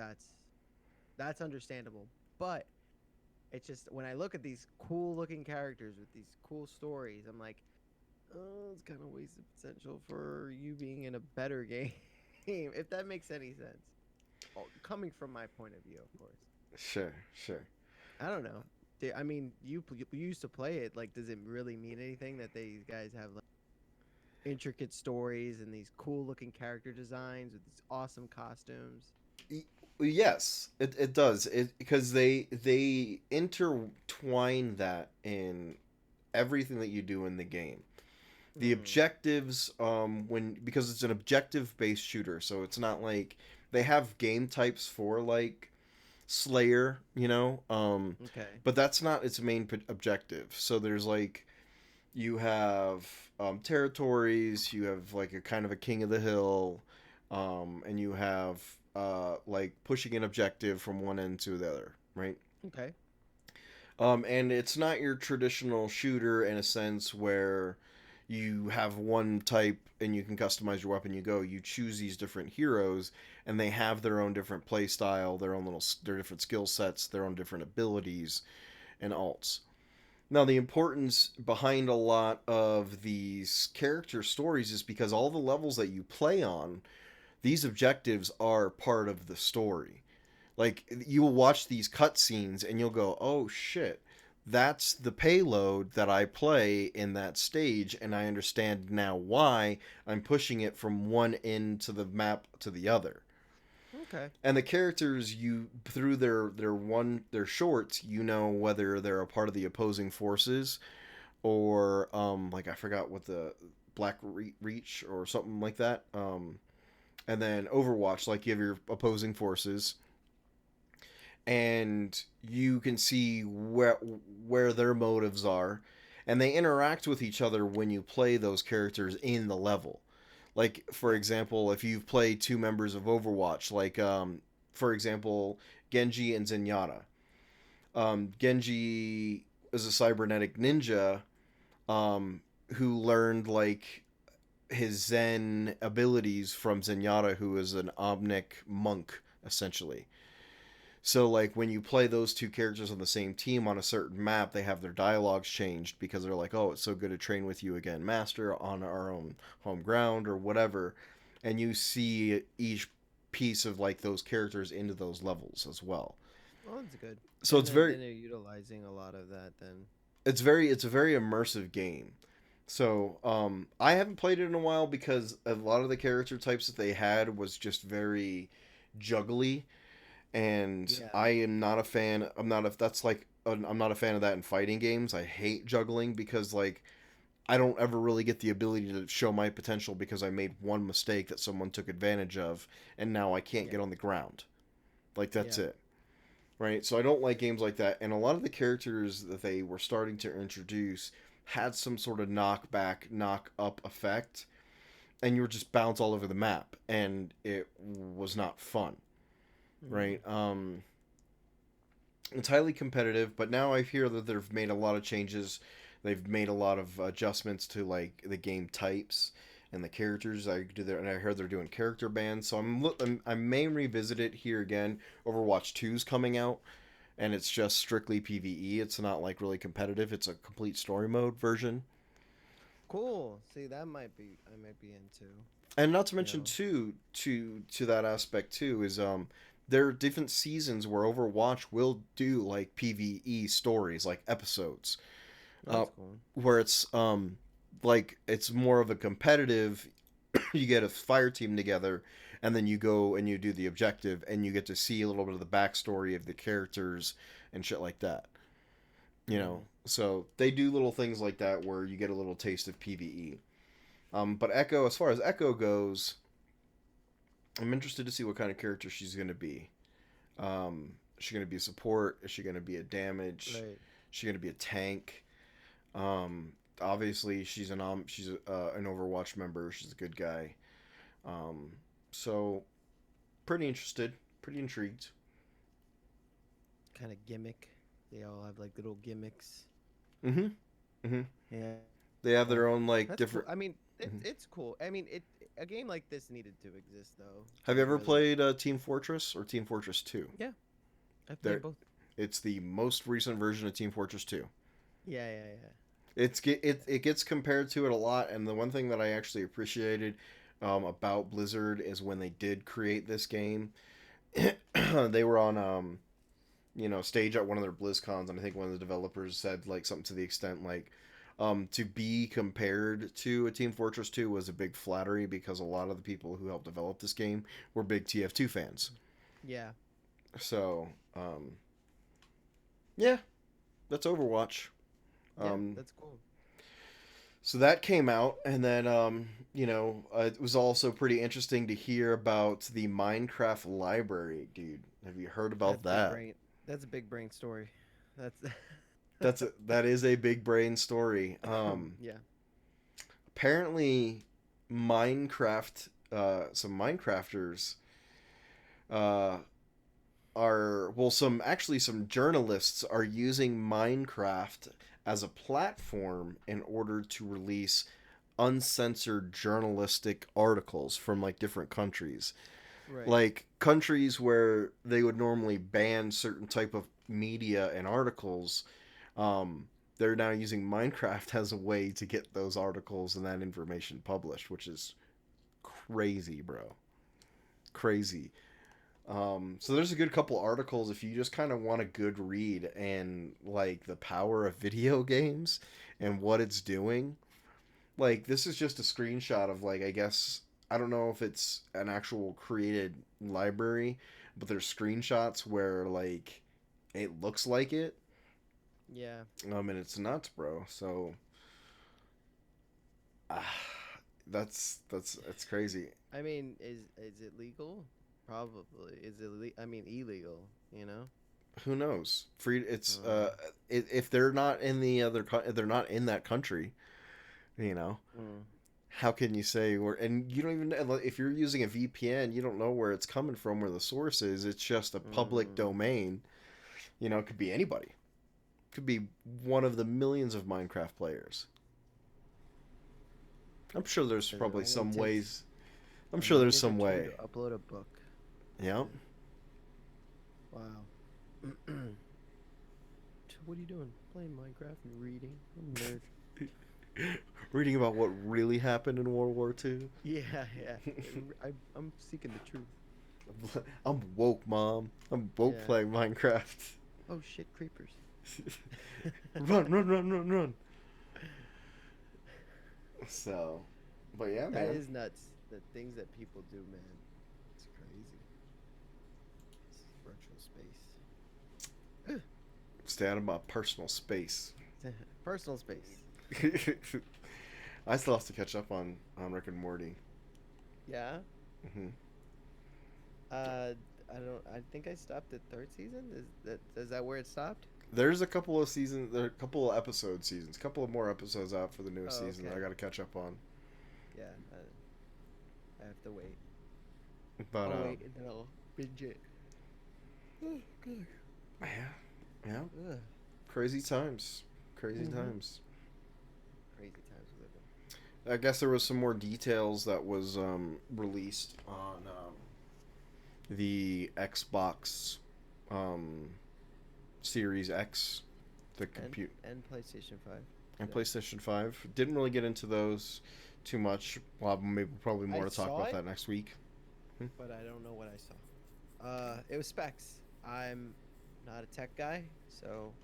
that's understandable, but it's just when I look at these cool looking characters with these cool stories, I'm like, oh, it's kind of wasted potential for you being in a better game, if that makes any sense. Oh, coming from my point of view, of course. Sure. I don't know. I mean, you used to play it. Like, does it really mean anything that these guys have like intricate stories and these cool looking character designs with these awesome costumes? Yes, it does. Because they intertwine that in everything that you do in the game. The objectives, because it's an objective based shooter, so it's not like they have game types for like Slayer, Okay. but that's not its main objective. So there's like you have territories, you have like a kind of a king of the hill, and you have like pushing an objective from one end to the other, right? Okay. And it's not your traditional shooter in a sense where you have one type and you can customize your weapon. You choose these different heroes, and they have their own different play style, their different skill sets, their own different abilities and alts. Now, the importance behind a lot of these character stories is because all the levels that you play on, these objectives are part of the story. Like, you will watch these cutscenes and you'll go, oh shit, that's the payload that I play in that stage, and I understand now why I'm pushing it from one end to the map to the other. Okay. And the characters, you through their shorts, you know whether they're a part of the opposing forces or like I forgot what the Reach or something like that. And then Overwatch, like you have your opposing forces, and you can see where their motives are, and they interact with each other when you play those characters in the level. Like for example, if you've played two members of Overwatch, like for example Genji and Zenyatta. Genji is a cybernetic ninja who learned like his Zen abilities from Zenyatta, who is an Omnic monk essentially. So like when you play those two characters on the same team on a certain map, they have their dialogues changed because they're like, "Oh, it's so good to train with you again, master, on our own home ground or whatever." And you see each piece of like those characters into those levels as well. Oh, that's good. So And it's then- very then they're utilizing a lot of that. Then it's a very immersive game. So I haven't played it in a while because a lot of the character types that they had was just very juggly, and Yeah. I am not a fan. I'm not if that's like I'm not a fan of that in fighting games. I hate juggling because like I don't ever really get the ability to show my potential because I made one mistake that someone took advantage of, and now I can't Yeah. get on the ground. Like that's Yeah. it. Right? So I don't like games like that. And a lot of the characters that they were starting to introduce had some sort of knockback, knock up effect, and you were just bounce all over the map, and it was not fun. Right? It's highly competitive, but now I hear that they've made a lot of changes. They've made a lot of adjustments to like the game types and the characters. And I heard they're doing character bans, so I may revisit it here again. Overwatch 2's coming out, and it's just strictly PvE. It's not like really competitive. It's a complete story mode version. cool. See, that might be I might be into. And not to mention Yeah. too to that aspect too is there are different seasons where Overwatch will do like PvE stories, like episodes, That's cool. where it's like it's more of a competitive. You get a fire team together, and then you go and you do the objective, and you get to see a little bit of the backstory of the characters and shit like that. You know, so they do little things like that where you get a little taste of PvE. But Echo, as far as Echo goes, I'm interested to see what kind of character she's going to be. Is she going to be a support? Is she going to be a damage? Right. Is she going to be a tank? Obviously, she's an Overwatch member. She's a good guy. So pretty interested, pretty intrigued. Kind of gimmick. They all have like little gimmicks. Mm-hmm. Mm-hmm. Yeah. They have their own like That's different. Cool. I mean, Mhm. it's cool. I mean, a game like this needed to exist though. Have you ever Really. played Team Fortress or Team Fortress 2? I've there- played both. It's the most recent version of Team Fortress 2. Yeah. It gets compared to it a lot, and the one thing that I actually appreciated about Blizzard is when they did create this game, they were on stage at one of their BlizzCons, and I think one of the developers said like something to the extent like to be compared to a Team Fortress 2 was a big flattery because a lot of the people who helped develop this game were big TF2 fans. Yeah. So yeah, that's Overwatch. Yeah. That's cool. So that came out, and then it was also pretty interesting to hear about the Minecraft library, dude. Have you heard about that? That's a big brain story. That's That is a big brain story. yeah. Apparently, Minecraft, some Minecrafters, some journalists are using Minecraft as a platform in order to release uncensored journalistic articles from like different countries. Right. Like countries where they would normally ban certain type of media and articles, they're now using Minecraft as a way to get those articles and that information published, which is crazy, bro. Crazy. So there's a good couple articles if you just kind of want a good read and like the power of video games and what it's doing. Like this is just a screenshot of like I guess I don't know if it's an actual created library, but there's screenshots where like it looks like it. Yeah. And it's nuts, bro. So ah, that's crazy. I mean, is it legal? Probably. Is it? I mean, illegal. You know. Who knows? Free. It's Mm. if they're not in the other, if they're not in that country, you know. Mm. How can you say where? And you don't even know if you're using a VPN. You don't know where it's coming from, where the source is. It's just a public Mm. domain. You know, it could be anybody. Could be one of the millions of Minecraft players. I'm sure there's And it probably only some takes ways. I'm a sure there's minute or some two way. to upload a book. Yeah. Wow. So what are you doing? Playing Minecraft and reading? I'm a nerd. Reading about what really happened in World War II. Yeah, yeah. I'm seeking the truth. I'm woke, Mom. I'm woke Yeah. playing Minecraft. Oh shit, creepers. Run. So, but yeah, That man. is nuts. The things that people do, man. It's crazy. This is virtual space. Stay out of my personal space. Personal space. I still have to catch up on Rick and Morty. Yeah. hmm I don't. I think I stopped at third season. Is that where it stopped? There's a couple of seasons, there are a couple of episode seasons, a couple of more episodes out for the newest Oh, season that I okay. got to catch up on. Yeah. I have to wait. But I'll wait and then I'll binge it. Oh gosh. yeah, Ugh. crazy times, crazy Mhm. times. Crazy times we live in. I guess there was some more details that was released on the Xbox Series X, the compute And PlayStation 5. and yeah. PlayStation 5. Didn't really get into those too much. Well, maybe probably more I to talk saw about it. that next week. But I don't know what I saw. It was specs. I'm not a tech guy, so.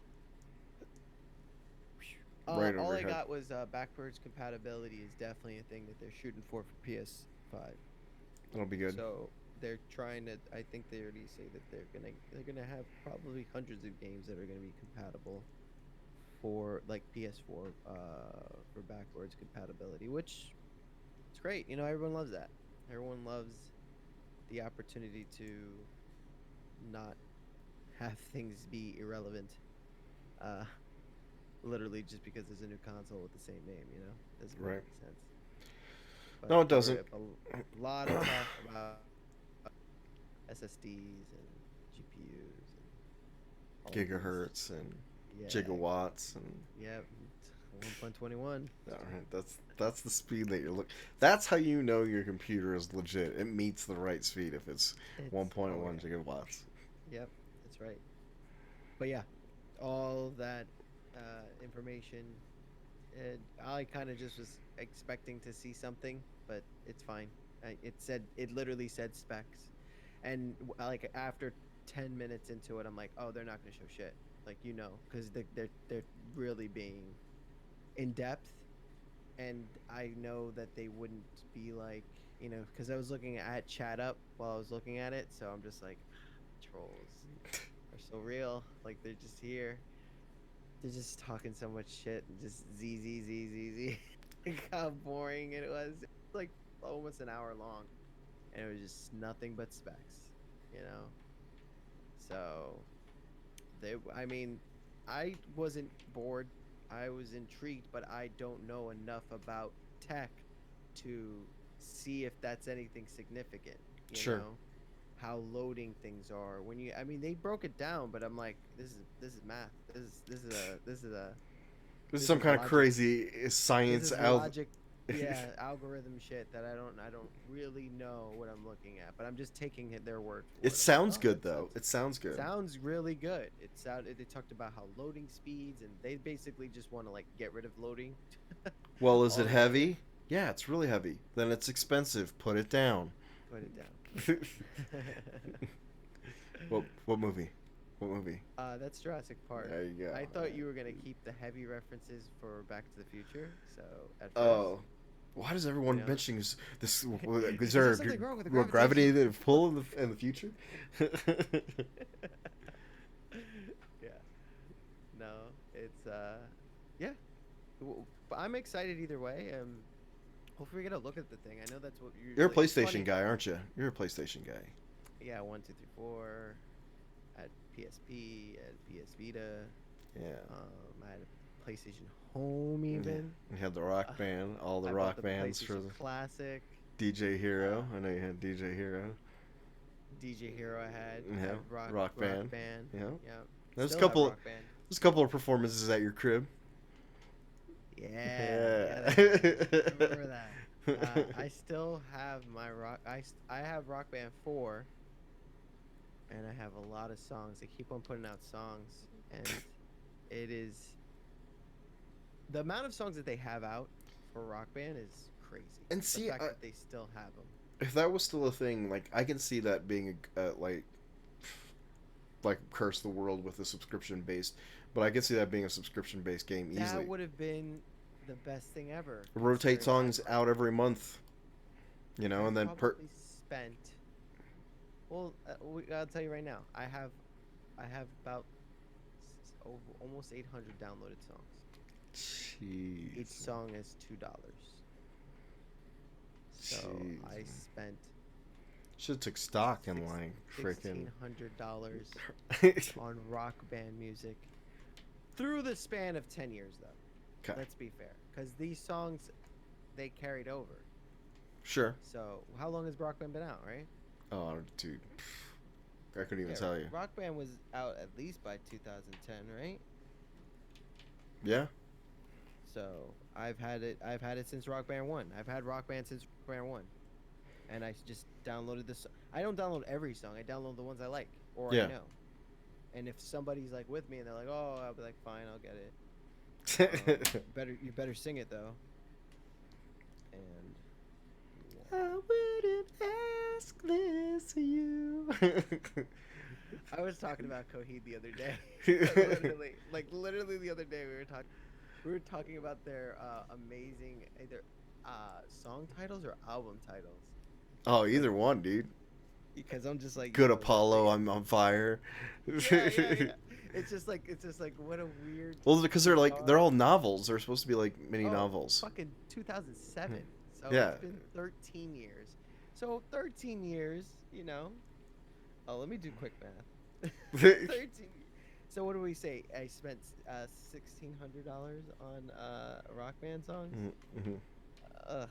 Right over All your I head. got was backwards compatibility is definitely a thing that they're shooting for PS5. That'll be good. So they're trying to. I think they already say that they're gonna have probably hundreds of games that are gonna be compatible for like PS4 for backwards compatibility, which it's great. You know, everyone loves that. Everyone loves the opportunity to not have things be irrelevant. Literally just because there's a new console with the same name, you know? Doesn't make Right. any sense. No, it there doesn't. were A lot of talk about SSDs and GPUs and all these- Gigahertz and yeah, gigawatts and Yeah, 1.21. all right, that's the speed that you're look. That's how you know your computer is legit. It meets the right speed if it's 1.1 yeah. gigawatts. Yep, that's right. But yeah, all that information, and I kind of just was expecting to see something, but it's fine. It literally said specs, and like after 10 minutes into it, I'm like, oh, they're not gonna show shit, like because they're really being in depth, and I know that they wouldn't be like because I was looking at chat up while I was looking at it, so I'm just like, trolls are so real, like they're just here. They're just talking so much shit and just z. Like how boring it was. It was like almost an hour long, and it was just nothing but specs, you know. So I mean, I wasn't bored. I was intrigued, but I don't know enough about tech to see if that's anything significant. You Sure. know? How loading things are when I mean they broke it down, but I'm like, this is math. This is This is some kind of logic. crazy This science is out. logic, yeah, algorithm shit that I don't really know what I'm looking at, but I'm just taking their word for it. It sounds Oh, good that though. It sounds good. sounds really good. They talked about how loading speeds, and they basically just want to like get rid of loading. Well, is it altogether. heavy? Yeah, it's really heavy. Then it's expensive. Put it down. Put it down. What movie? What movie? That's Jurassic Park. There you go. I thought you were gonna keep the heavy references for Back to the Future, so at first. Oh, Why does everyone Yeah. mention this? Is Is there there a something wrong with the gravity gravitation? pull in the future? Yeah. No, it's yeah. But I'm excited either way. Hopefully we get a look at the thing. I know that's what You're a usually. It's PlayStation funny. guy, aren't you? You're a PlayStation guy. Yeah, 1, 2, 3, 4 at PSP, at PS Vita. Yeah. I had a PlayStation Home even. We had the Rock Band, all the I rock bought the bands for PlayStation the Classic. DJ Hero. I know you had DJ Hero. DJ Hero I had. Yeah, Had Rock Band. Yeah. Yeah. There's a Still have couple. Rock Band. There's a couple of performances at your crib. Yeah. Yeah. Remember that. I still have my rock. I have Rock Band 4, and I have a lot of songs. They keep on putting out songs, and it is the amount of songs that they have out for Rock Band is crazy. And the see, fact that they still have them. If that was still a thing, like I can see that being like curse the world with a subscription based, but I can see that being a subscription based game easily. That would have been the best thing ever. Rotate considering songs out every month, you know, and then probably spent. Well, I'll tell you right now. I have about almost 800 downloaded songs. Jeez. Each song is $2. So I Jeez. spent Should took stock in like freaking. $1,600 on Rock Band music through the span of 10 years, though. Okay. Let's be fair, because these songs they carried over. Sure. So how long has Rock Band been out, right? Oh, dude. I couldn't even Yeah, tell you. Rock Band was out at least by 2010, right? Yeah. So I've had it since Rock Band 1. I've had Rock Band since Rock Band 1. And I just downloaded this. I don't download every song. I download the ones I like or Yeah. I know. And if somebody's like with me and they're like, "Oh," I'll be like, "Fine, I'll get it." You better sing it though. And I wouldn't ask this of you. I was talking about Coheed the other day. Literally the other day we were talking about their amazing either song titles or album titles. Oh, either one, dude. Because I'm just like Good yo, Apollo, I'm on fire. yeah. It's just like what a weird. Well, because they're all novels. They're supposed to be like mini novels. Fucking 2007. So Yeah. it's been 13 years. So 13 years, you know. Oh, let me do quick math. 13. So what do we say? I spent $1,600 on Rock Band songs. Mm-hmm. Ugh,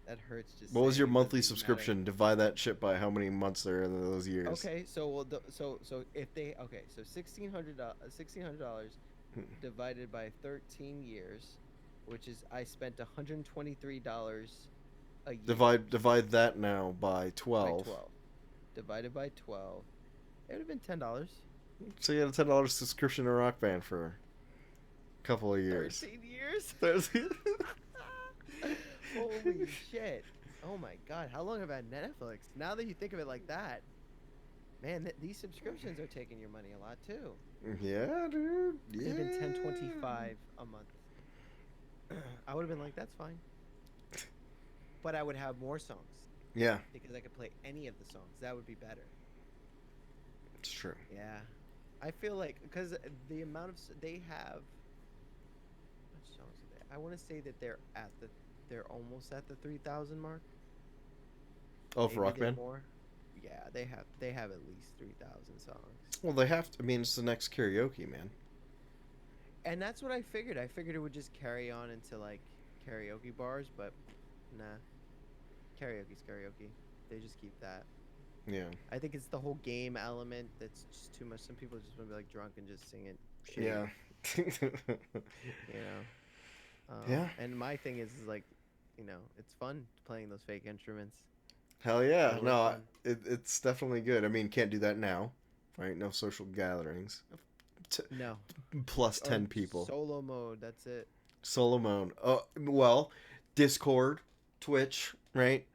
that hurts. Just. What was your saying, it monthly doesn't even subscription? Divide that shit by how many months there are in those years. Okay, so so if they so $1,600 divided by 13 years, which is I spent $123 a year. Divide that now by by 12. 12. Divided by 12, it would have been $10. So you had a $10 subscription to Rock Band for a couple of years. 13 years. 13. Holy shit! Oh my god, how long have I had Netflix? Now that you think of it like that, man, these subscriptions are taking your money a lot too. Yeah, dude. Yeah. Even $10.25 a month. I would have been like, that's fine. But I would have more songs Yeah, because I could play any of the songs. That would be better. it's true. Yeah, I feel like because the amount of they have. How much songs are there? I want to say that they're almost at the 3,000 mark. Oh, for Maybe Rock they're Band? more. Yeah, they have at least 3,000 songs. Well, they have to. I mean, it's the next karaoke, man. And that's what I figured. I figured it would just carry on into like karaoke bars, but nah. Karaoke's karaoke. They just keep that. Yeah. I think it's the whole game element that's just too much. Some people just want to be like drunk and just sing it. Shitty, Yeah. You know. Yeah. And my thing is like, you know, it's fun playing those fake instruments. Hell yeah. Really No, fun. it's definitely good. I mean, can't do that now, right? No social gatherings. No. Plus Or 10 people. Solo mode. That's it. Solo mode. Well, Discord, Twitch, right?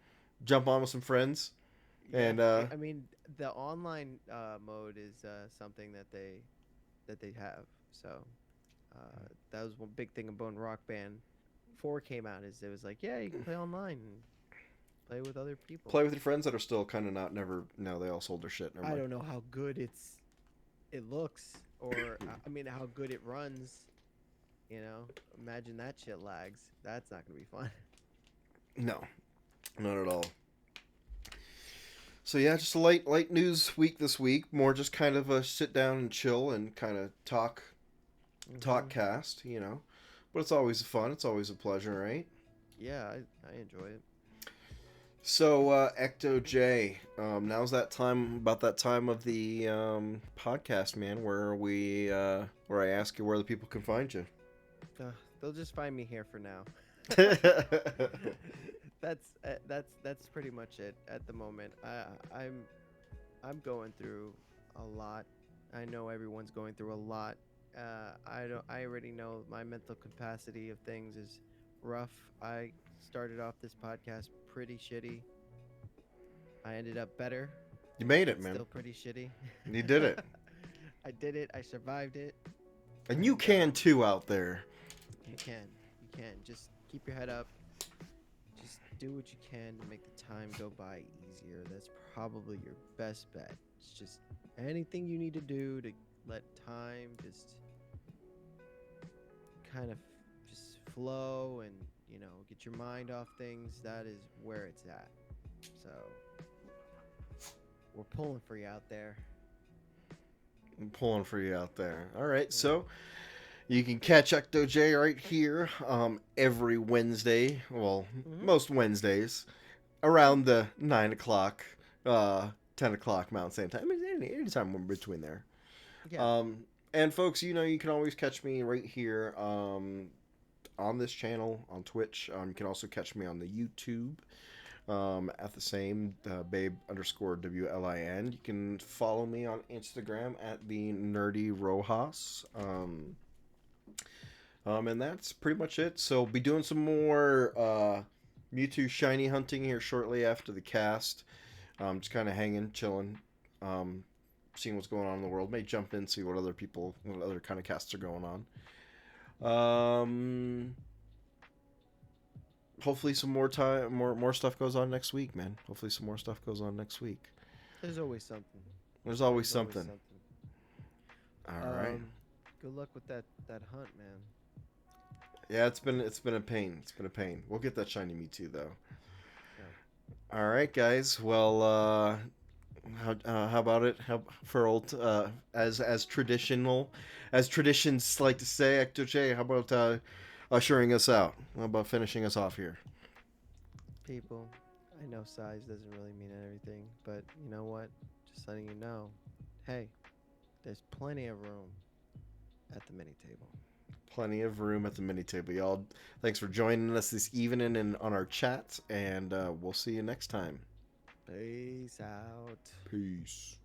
Jump on with some friends. And, I mean, the online mode is something that they have. So that was one big thing about Rock Band 4 came out, is it was like, yeah, you can play online and play with other people. Play with your friends that are still kind of not never. No, they all sold their shit. Never I mind. don't know how good it looks, or I mean, how good it runs. You know, imagine that shit lags. That's not gonna be fun. No, not at all. So yeah, just a light news week this week. More just kind of a sit down and chill and kind of talk cast, you know. But it's always fun. It's always a pleasure, right? Yeah, I enjoy it. So Ecto J, now's that time of the podcast, man, where where I ask you where the people can find you. They'll just find me here for now. That's pretty much it at the moment. I'm going through a lot. I know everyone's going through a lot. I already know my mental capacity of things is rough. I started off this podcast pretty shitty. I ended up better. You made it, man. Still pretty shitty. You did it. I did it. I survived it. And you can too out there. You can. Just keep your head up. Just do what you can to make the time go by easier. That's probably your best bet. It's just anything you need to do to let time just kind of just flow and, you know, get your mind off things. That is where it's at. So we're pulling for you out there. I'm pulling for you out there. All right, so you can catch Ecto J right here every Wednesday. Well, most Wednesdays around the 9 o'clock, 10 o'clock Mountain Standard Time. I mean, anytime in between there. Yeah. And folks, you know, you can always catch me right here on this channel on Twitch. You can also catch me on the YouTube at the same babe_WLIN. You can follow me on Instagram at the Nerdy Rojas. And that's pretty much it. So be doing some more Mewtwo shiny hunting here shortly after the cast. Just kind of hanging, chilling, seeing what's going on in the world. May jump in, see what other kind of casts are going on. Hopefully some more stuff goes on next week, man. Hopefully some more stuff goes on next week. There's always something. There's always something. All right. Good luck with that hunt, man. Yeah, it's been a pain. It's been a pain. We'll get that shiny Mewtwo though. Yeah. All right, guys. Well, how about it? How for old as traditional as traditions like to say, Ecto J, how about ushering us out? How about finishing us off here? People, I know size doesn't really mean everything, but you know what? Just letting you know, hey, there's plenty of room at the mini table. Plenty of room at the mini table, y'all. Thanks for joining us this evening and on our chat, and we'll see you next time. Peace out. Peace.